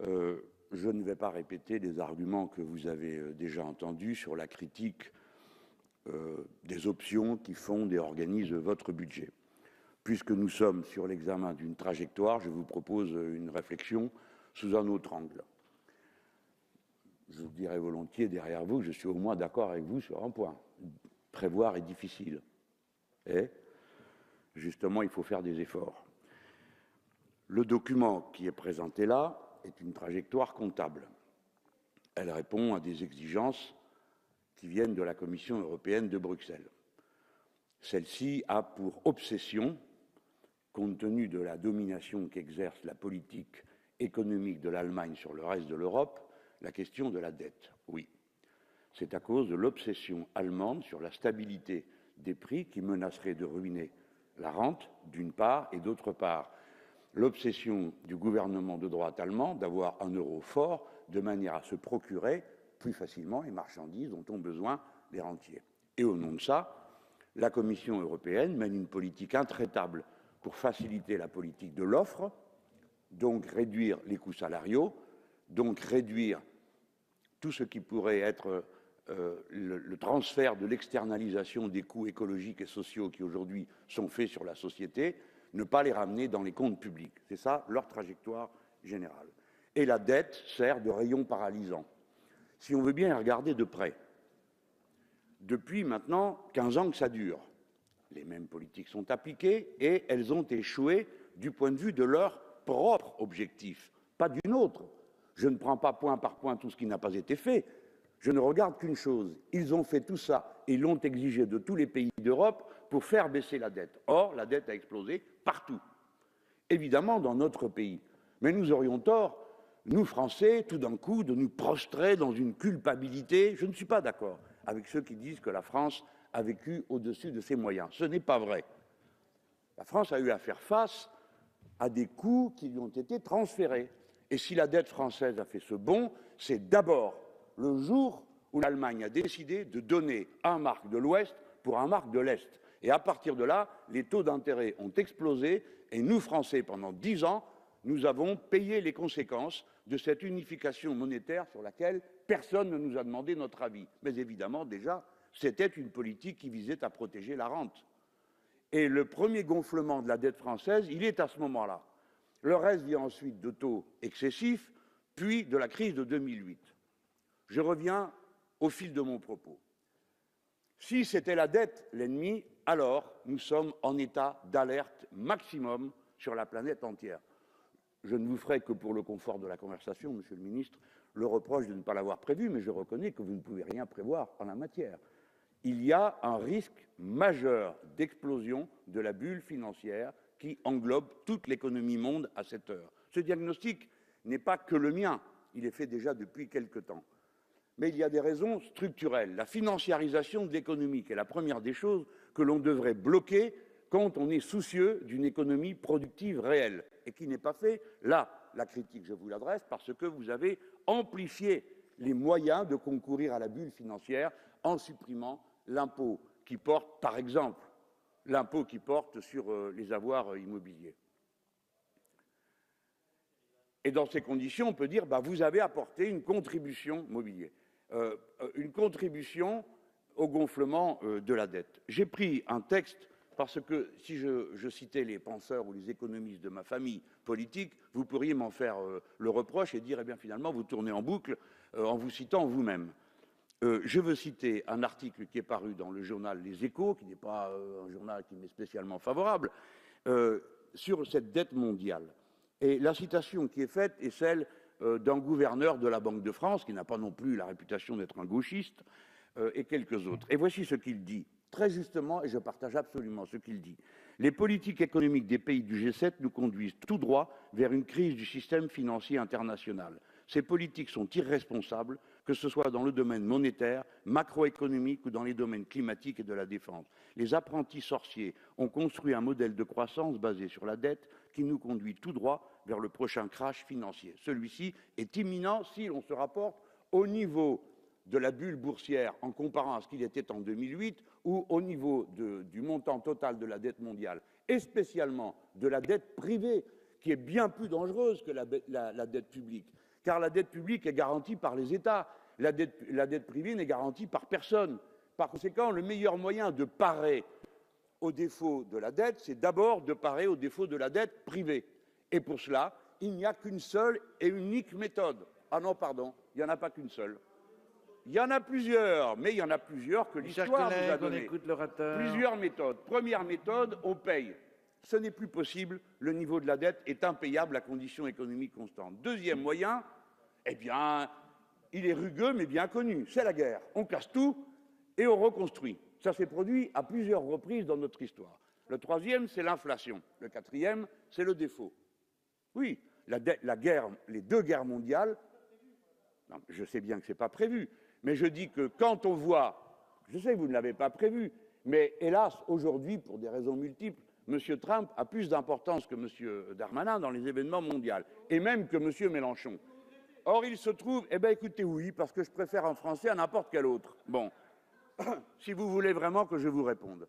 Je ne vais pas répéter les arguments que vous avez déjà entendus sur la critique des options qui fondent et organisent votre budget. Puisque nous sommes sur l'examen d'une trajectoire, je vous propose une réflexion sous un autre angle. Je vous dirai volontiers derrière vous, je suis au moins d'accord avec vous sur un point. Prévoir est difficile. Et justement, il faut faire des efforts. Le document qui est présenté là est une trajectoire comptable. Elle répond à des exigences qui viennent de la Commission européenne de Bruxelles. Celle-ci a pour obsession, compte tenu de la domination qu'exerce la politique économique de l'Allemagne sur le reste de l'Europe, la question de la dette. Oui, c'est à cause de l'obsession allemande sur la stabilité des prix qui menacerait de ruiner la rente, d'une part, et d'autre part, l'obsession du gouvernement de droite allemand d'avoir un euro fort de manière à se procurer plus facilement les marchandises dont ont besoin les rentiers. Et au nom de ça, la Commission européenne mène une politique intraitable pour faciliter la politique de l'offre, donc réduire les coûts salariaux, donc réduire tout ce qui pourrait être le transfert de l'externalisation des coûts écologiques et sociaux qui aujourd'hui sont faits sur la société, ne pas les ramener dans les comptes publics. C'est ça leur trajectoire générale. Et la dette sert de rayon paralysant. Si on veut bien regarder de près, depuis maintenant 15 ans que ça dure, les mêmes politiques sont appliquées et elles ont échoué du point de vue de leur propre objectif, pas d'une autre. Je ne prends pas point par point tout ce qui n'a pas été fait. Je ne regarde qu'une chose. Ils ont fait tout ça et l'ont exigé de tous les pays d'Europe pour faire baisser la dette. Or, la dette a explosé partout. Évidemment, dans notre pays. Mais nous aurions tort, nous Français, tout d'un coup, de nous prostrer dans une culpabilité. Je ne suis pas d'accord avec ceux qui disent que la France a vécu au-dessus de ses moyens. Ce n'est pas vrai. La France a eu à faire face à des coûts qui lui ont été transférés. Et si la dette française a fait ce bond, c'est d'abord le jour où l'Allemagne a décidé de donner un mark de l'Ouest pour un mark de l'Est. Et à partir de là, les taux d'intérêt ont explosé et nous, Français, pendant 10 ans, nous avons payé les conséquences de cette unification monétaire sur laquelle personne ne nous a demandé notre avis. Mais évidemment, déjà, c'était une politique qui visait à protéger la rente. Et le premier gonflement de la dette française, il est à ce moment-là. Le reste vient ensuite de taux excessifs, puis de la crise de 2008. Je reviens au fil de mon propos. Si c'était la dette l'ennemi, alors nous sommes en état d'alerte maximum sur la planète entière. Je ne vous ferai que pour le confort de la conversation, Monsieur le Ministre, le reproche de ne pas l'avoir prévu, mais je reconnais que vous ne pouvez rien prévoir en la matière. Il y a un risque majeur d'explosion de la bulle financière qui englobe toute l'économie monde à cette heure. Ce diagnostic n'est pas que le mien, il est fait déjà depuis quelque temps. Mais il y a des raisons structurelles. La financiarisation de l'économie est la première des choses que l'on devrait bloquer quand on est soucieux d'une économie productive réelle et qui n'est pas fait. Là, la critique, je vous l'adresse parce que vous avez amplifié les moyens de concourir à la bulle financière en supprimant l'impôt qui porte, par exemple, l'impôt qui porte sur les avoirs immobiliers. Et dans ces conditions, on peut dire vous avez apporté une contribution mobilier, une contribution au gonflement de la dette. J'ai pris un texte parce que si je citais les penseurs ou les économistes de ma famille politique, vous pourriez m'en faire le reproche et dire finalement vous tournez en boucle en vous citant vous-même. Je veux citer un article qui est paru dans le journal Les Échos, qui n'est pas un journal qui m'est spécialement favorable, sur cette dette mondiale. Et la citation qui est faite est celle d'un gouverneur de la Banque de France, qui n'a pas non plus la réputation d'être un gauchiste, et quelques autres. Et voici ce qu'il dit, très justement, et je partage absolument ce qu'il dit. Les politiques économiques des pays du G7 nous conduisent tout droit vers une crise du système financier international. Ces politiques sont irresponsables, que ce soit dans le domaine monétaire, macroéconomique ou dans les domaines climatiques et de la défense. Les apprentis sorciers ont construit un modèle de croissance basé sur la dette qui nous conduit tout droit vers le prochain crash financier. Celui-ci est imminent si l'on se rapporte au niveau de la bulle boursière en comparant à ce qu'il était en 2008 ou au niveau du montant total de la dette mondiale et spécialement de la dette privée qui est bien plus dangereuse que la dette publique, car la dette publique est garantie par les États, la dette privée n'est garantie par personne. Par conséquent, le meilleur moyen de parer au défaut de la dette, c'est d'abord de parer au défaut de la dette privée. Et pour cela, il n'y a qu'une seule et unique méthode. Ah non, pardon, il n'y en a pas qu'une seule. Il y en a plusieurs, mais il y en a plusieurs que l'histoire nous a donné. Plusieurs méthodes. Première méthode, on paye. Ce n'est plus possible, le niveau de la dette est impayable à condition économique constante. Deuxième moyen, eh bien, il est rugueux mais bien connu, c'est la guerre. On casse tout et on reconstruit. Ça s'est produit à plusieurs reprises dans notre histoire. Le troisième, c'est l'inflation. Le quatrième, c'est le défaut. Oui, les deux guerres mondiales, non, je sais bien que ce n'est pas prévu, mais je dis que quand on voit, je sais que vous ne l'avez pas prévu, mais hélas, aujourd'hui, pour des raisons multiples, M. Trump a plus d'importance que M. Darmanin dans les événements mondiaux, et même que M. Mélenchon. Or, il se trouve, eh bien, écoutez, oui, parce que je préfère un Français à n'importe quel autre. Bon, si vous voulez vraiment que je vous réponde.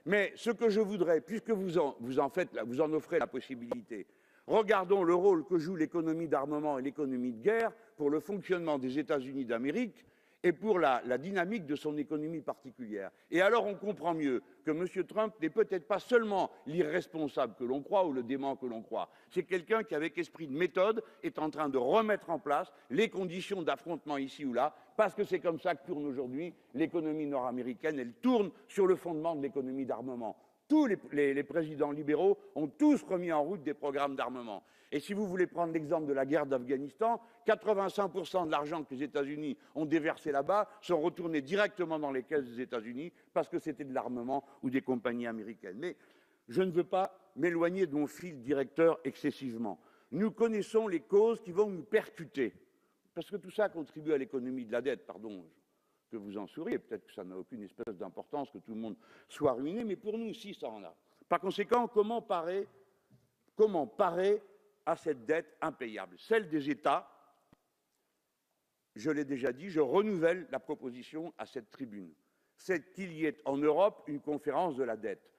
Mais ce que je voudrais, puisque vous en offrez la possibilité, regardons le rôle que joue l'économie d'armement et l'économie de guerre pour le fonctionnement des États-Unis d'Amérique et pour la dynamique de son économie particulière. Et alors on comprend mieux que M. Trump n'est peut-être pas seulement l'irresponsable que l'on croit ou le dément que l'on croit. C'est quelqu'un qui, avec esprit de méthode, est en train de remettre en place les conditions d'affrontement ici ou là, parce que c'est comme ça que tourne aujourd'hui l'économie nord-américaine. Elle tourne sur le fondement de l'économie d'armement. Tous les présidents libéraux ont tous remis en route des programmes d'armement. Et si vous voulez prendre l'exemple de la guerre d'Afghanistan, 85% de l'argent que les États-Unis ont déversé là-bas sont retournés directement dans les caisses des États-Unis parce que c'était de l'armement ou des compagnies américaines. Mais je ne veux pas m'éloigner de mon fil directeur excessivement. Nous connaissons les causes qui vont nous percuter, parce que tout ça contribue à l'économie de la dette, pardon. Que vous en souriez, peut-être que ça n'a aucune espèce d'importance que tout le monde soit ruiné, mais pour nous aussi, ça en a. Par conséquent, comment parer à cette dette impayable? Celle des États, je l'ai déjà dit, je renouvelle la proposition à cette tribune, c'est qu'il y ait en Europe une conférence de la dette.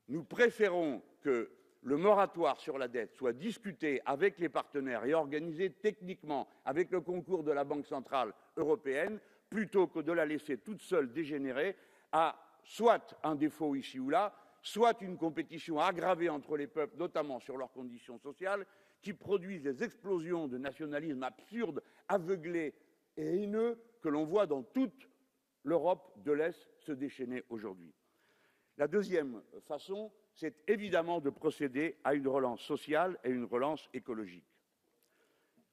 Nous préférons que le moratoire sur la dette soit discuté avec les partenaires et organisé techniquement avec le concours de la Banque centrale européenne, plutôt que de la laisser toute seule dégénérer à soit un défaut ici ou là, soit une compétition aggravée entre les peuples, notamment sur leurs conditions sociales, qui produisent des explosions de nationalisme absurdes, aveuglés et haineux que l'on voit dans toute l'Europe de l'Est se déchaîner aujourd'hui. La deuxième façon, c'est évidemment de procéder à une relance sociale et une relance écologique.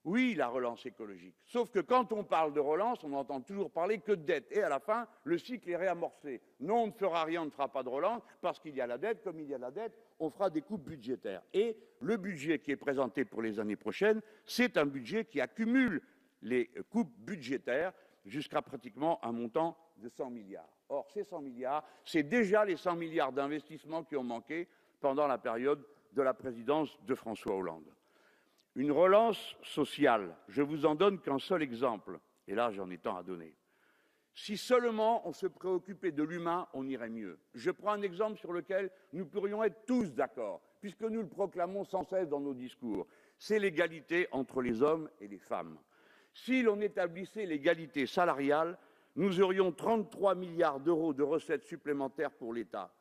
Oui, la relance écologique. Sauf que quand on parle de relance, on n'entend toujours parler que de dette. Et à la fin, le cycle est réamorcé. Non, on ne fera rien, on ne fera pas de relance, parce qu'il y a la dette. Comme il y a la dette, on fera des coupes budgétaires. Et le budget qui est présenté pour les années prochaines, c'est un budget qui accumule les coupes budgétaires jusqu'à pratiquement un montant de 100 milliards. Or, ces 100 milliards, c'est déjà les 100 milliards d'investissements qui ont manqué pendant la période de la présidence de François Hollande. Une relance sociale, je vous en donne qu'un seul exemple, et là j'en ai tant à donner. Si seulement on se préoccupait de l'humain, on irait mieux. Je prends un exemple sur lequel nous pourrions être tous d'accord, puisque nous le proclamons sans cesse dans nos discours. C'est l'égalité entre les hommes et les femmes. Si l'on établissait l'égalité salariale, nous aurions 33 milliards d'euros de recettes supplémentaires pour l'État.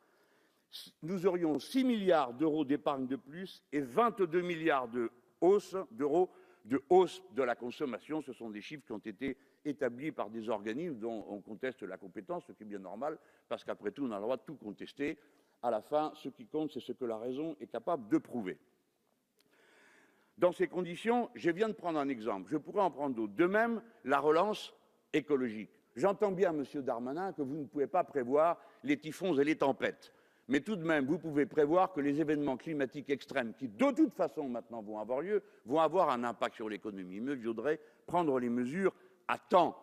Nous aurions 6 milliards d'euros d'épargne de plus et 22 milliards d'euros de hausse de la consommation. Ce sont des chiffres qui ont été établis par des organismes dont on conteste la compétence, ce qui est bien normal, parce qu'après tout, on a le droit de tout contester. À la fin, ce qui compte, c'est ce que la raison est capable de prouver. Dans ces conditions, je viens de prendre un exemple. Je pourrais en prendre d'autres. De même, la relance écologique. J'entends bien, M. Darmanin, que vous ne pouvez pas prévoir les typhons et les tempêtes. Mais tout de même, vous pouvez prévoir que les événements climatiques extrêmes, qui de toute façon maintenant vont avoir lieu, vont avoir un impact sur l'économie. Il faudrait prendre les mesures à temps,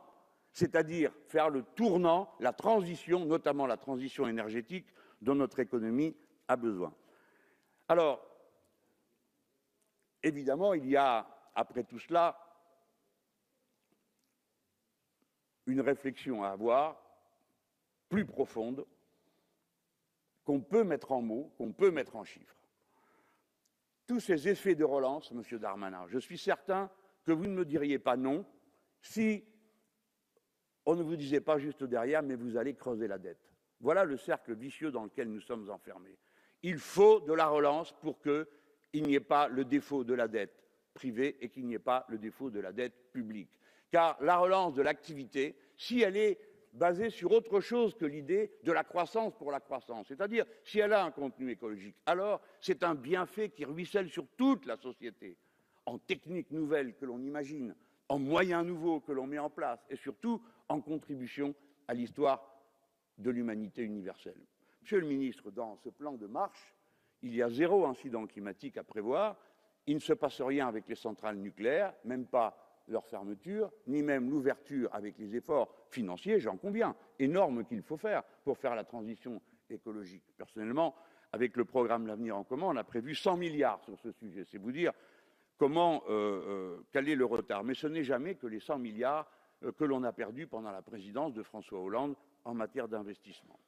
c'est-à-dire faire le tournant, la transition, notamment la transition énergétique dont notre économie a besoin. Alors, évidemment, il y a, après tout cela, une réflexion à avoir, plus profonde, qu'on peut mettre en mots, qu'on peut mettre en chiffres. tous ces effets de relance, Monsieur Darmanin, je suis certain que vous ne me diriez pas non si on ne vous disait pas juste derrière, mais vous allez creuser la dette. Voilà le cercle vicieux dans lequel nous sommes enfermés. Il faut de la relance pour qu'il n'y ait pas le défaut de la dette privée et qu'il n'y ait pas le défaut de la dette publique. Car la relance de l'activité, si elle est basée sur autre chose que l'idée de la croissance pour la croissance, c'est-à-dire si elle a un contenu écologique, alors c'est un bienfait qui ruisselle sur toute la société, en techniques nouvelles que l'on imagine, en moyens nouveaux que l'on met en place et surtout en contribution à l'histoire de l'humanité universelle. Monsieur le ministre, dans ce plan de marche, il y a 0 incident climatique à prévoir. Il ne se passe rien avec les centrales nucléaires, même pas leur fermeture, ni même l'ouverture avec les efforts financiers, j'en conviens, énormes qu'il faut faire pour faire la transition écologique. Personnellement, avec le programme L'Avenir en commun, on a prévu 100 milliards sur ce sujet. C'est vous dire comment quel est le retard. Mais ce n'est jamais que les 100 milliards que l'on a perdus pendant la présidence de François Hollande en matière d'investissement.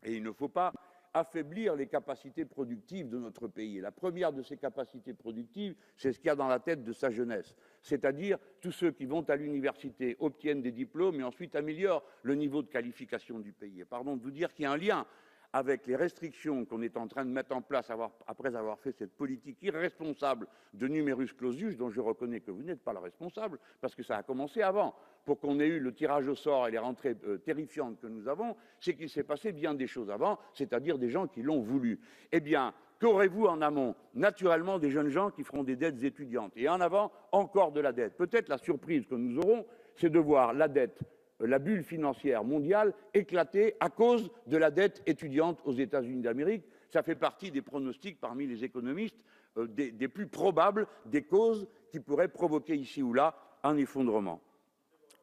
Et il ne faut pas affaiblir les capacités productives de notre pays. Et la première de ces capacités productives, c'est ce qu'il y a dans la tête de sa jeunesse. C'est-à-dire tous ceux qui vont à l'université, obtiennent des diplômes et ensuite améliorent le niveau de qualification du pays. Et pardon de vous dire qu'il y a un lien avec les restrictions qu'on est en train de mettre en place après avoir fait cette politique irresponsable de numerus clausus, dont je reconnais que vous n'êtes pas le responsable, parce que ça a commencé avant. Pour qu'on ait eu le tirage au sort et les rentrées terrifiantes que nous avons, c'est qu'il s'est passé bien des choses avant, c'est-à-dire des gens qui l'ont voulu. Eh bien, qu'aurez-vous en amont? Naturellement, des jeunes gens qui feront des dettes étudiantes. Et en avant, encore de la dette. Peut-être la surprise que nous aurons, c'est de voir la dette, la bulle financière mondiale éclater à cause de la dette étudiante aux États-Unis d'Amérique. Ça fait partie des pronostics parmi les économistes des plus probables des causes qui pourraient provoquer ici ou là un effondrement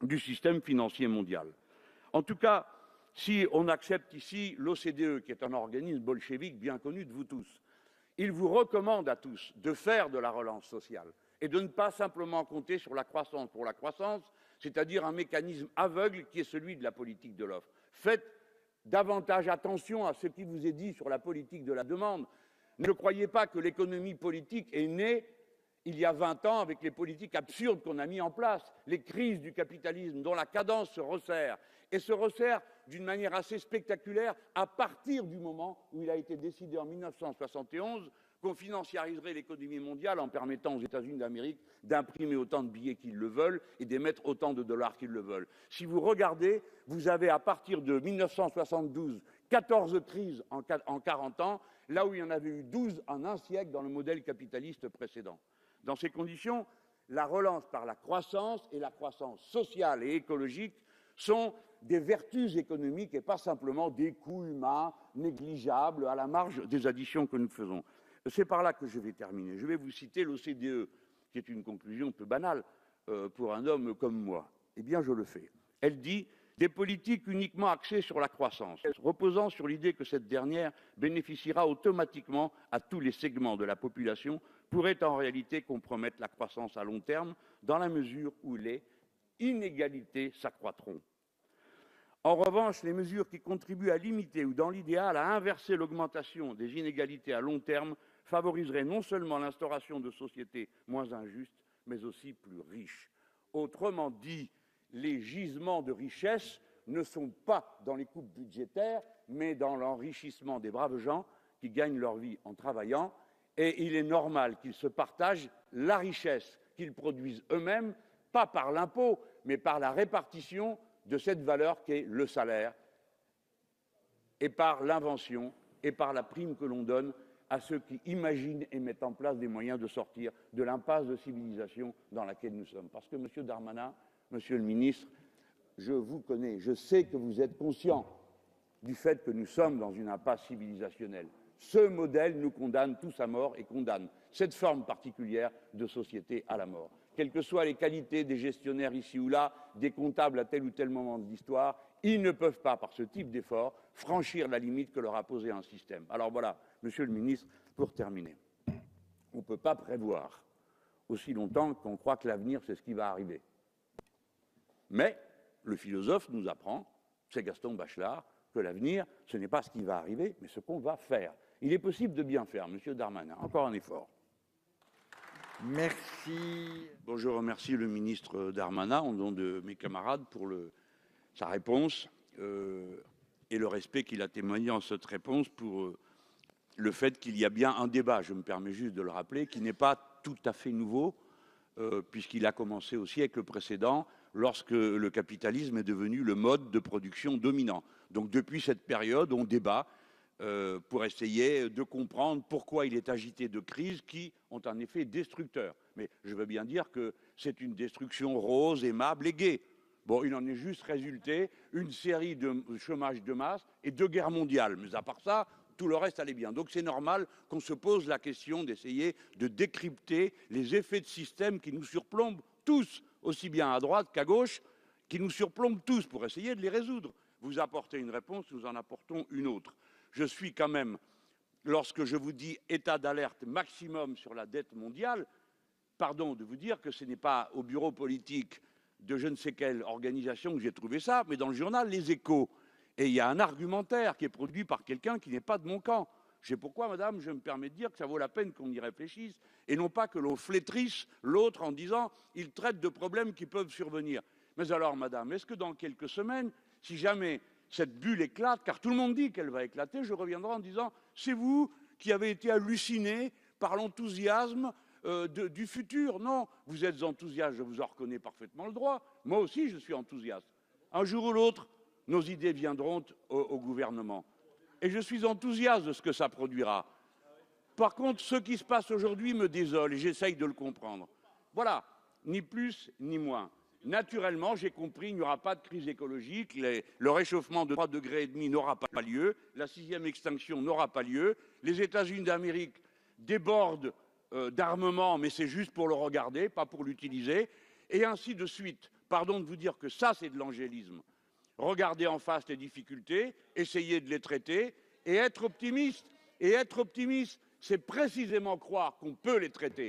du système financier mondial. En tout cas, si on accepte ici l'OCDE, qui est un organisme bolchevique bien connu de vous tous, il vous recommande à tous de faire de la relance sociale et de ne pas simplement compter sur la croissance pour la croissance, c'est-à-dire un mécanisme aveugle qui est celui de la politique de l'offre. Faites davantage attention à ce qui vous est dit sur la politique de la demande. Ne croyez pas que l'économie politique est née il y a 20 ans avec les politiques absurdes qu'on a mises en place, les crises du capitalisme dont la cadence se resserre, et se resserre d'une manière assez spectaculaire à partir du moment où il a été décidé en 1971 qu'on financiariserait l'économie mondiale en permettant aux États-Unis d'Amérique d'imprimer autant de billets qu'ils le veulent et d'émettre autant de dollars qu'ils le veulent. Si vous regardez, vous avez à partir de 1972 14 crises en 40 ans, là où il y en avait eu 12 en un siècle dans le modèle capitaliste précédent. Dans ces conditions, la relance par la croissance et la croissance sociale et écologique sont des vertus économiques et pas simplement des coûts humains négligeables à la marge des additions que nous faisons. C'est par là que je vais terminer. Je vais vous citer l'OCDE, qui est une conclusion peu banale pour un homme comme moi. Eh bien, je le fais. Elle dit « Des politiques uniquement axées sur la croissance, reposant sur l'idée que cette dernière bénéficiera automatiquement à tous les segments de la population, pourraient en réalité compromettre la croissance à long terme, dans la mesure où les inégalités s'accroîtront. En revanche, les mesures qui contribuent à limiter ou, dans l'idéal, à inverser l'augmentation des inégalités à long terme favoriseraient non seulement l'instauration de sociétés moins injustes, mais aussi plus riches. » Autrement dit, les gisements de richesse ne sont pas dans les coupes budgétaires, mais dans l'enrichissement des braves gens qui gagnent leur vie en travaillant. Et il est normal qu'ils se partagent la richesse qu'ils produisent eux-mêmes, pas par l'impôt, mais par la répartition de cette valeur qu'est le salaire, et par l'invention et par la prime que l'on donne à ceux qui imaginent et mettent en place des moyens de sortir de l'impasse de civilisation dans laquelle nous sommes. Parce que, Monsieur Darmanin, Monsieur le ministre, je vous connais, je sais que vous êtes conscient du fait que nous sommes dans une impasse civilisationnelle. Ce modèle nous condamne tous à mort et condamne cette forme particulière de société à la mort. Quelles que soient les qualités des gestionnaires ici ou là, des comptables à tel ou tel moment de l'histoire, ils ne peuvent pas, par ce type d'effort, franchir la limite que leur a posée un système. Alors voilà, Monsieur le ministre, pour terminer, on ne peut pas prévoir aussi longtemps qu'on croit que l'avenir, c'est ce qui va arriver. Mais le philosophe nous apprend, c'est Gaston Bachelard, que l'avenir, ce n'est pas ce qui va arriver, mais ce qu'on va faire. Il est possible de bien faire, Monsieur Darmanin, encore un effort. Merci. Bon, je remercie le ministre Darmanin, au nom de mes camarades, pour sa réponse et le respect qu'il a témoigné en cette réponse pour le fait qu'il y a bien un débat, je me permets juste de le rappeler, qui n'est pas tout à fait nouveau, puisqu'il a commencé aussi avec le précédent, lorsque le capitalisme est devenu le mode de production dominant. Donc depuis cette période, on débat pour essayer de comprendre pourquoi il est agité de crises qui ont un effet destructeur. Mais je veux bien dire que c'est une destruction rose, aimable et gaie. Bon, il en est juste résulté une série de chômage de masse et de guerres mondiales. Mais à part ça, tout le reste allait bien. Donc c'est normal qu'on se pose la question d'essayer de décrypter les effets de système qui nous surplombent tous, aussi bien à droite qu'à gauche, qui nous surplombent tous pour essayer de les résoudre. Vous apportez une réponse, nous en apportons une autre. Je suis quand même, lorsque je vous dis état d'alerte maximum sur la dette mondiale, pardon de vous dire que ce n'est pas au bureau politique de je ne sais quelle organisation que j'ai trouvé ça, mais dans le journal Les Échos. Et il y a un argumentaire qui est produit par quelqu'un qui n'est pas de mon camp. Je sais pourquoi, madame, je me permets de dire que ça vaut la peine qu'on y réfléchisse, et non pas que l'on flétrisse l'autre en disant « il traite de problèmes qui peuvent survenir ». Mais alors, madame, est-ce que dans quelques semaines, si jamais cette bulle éclate, car tout le monde dit qu'elle va éclater, je reviendrai en disant « c'est vous qui avez été halluciné par l'enthousiasme du futur ». Non, vous êtes enthousiaste, je vous en reconnais parfaitement le droit. Moi aussi, je suis enthousiaste. Un jour ou l'autre, nos idées viendront au gouvernement. Et je suis enthousiaste de ce que ça produira. Par contre, ce qui se passe aujourd'hui me désole et j'essaye de le comprendre. Voilà, ni plus ni moins. Naturellement, j'ai compris, il n'y aura pas de crise écologique, le réchauffement de 3,5 degrés n'aura pas lieu, la 6e extinction n'aura pas lieu, les États-Unis d'Amérique débordent d'armement, mais c'est juste pour le regarder, pas pour l'utiliser, et ainsi de suite. Pardon de vous dire que ça, c'est de l'angélisme. Regardez en face les difficultés, essayer de les traiter et être optimiste. Et être optimiste, c'est précisément croire qu'on peut les traiter.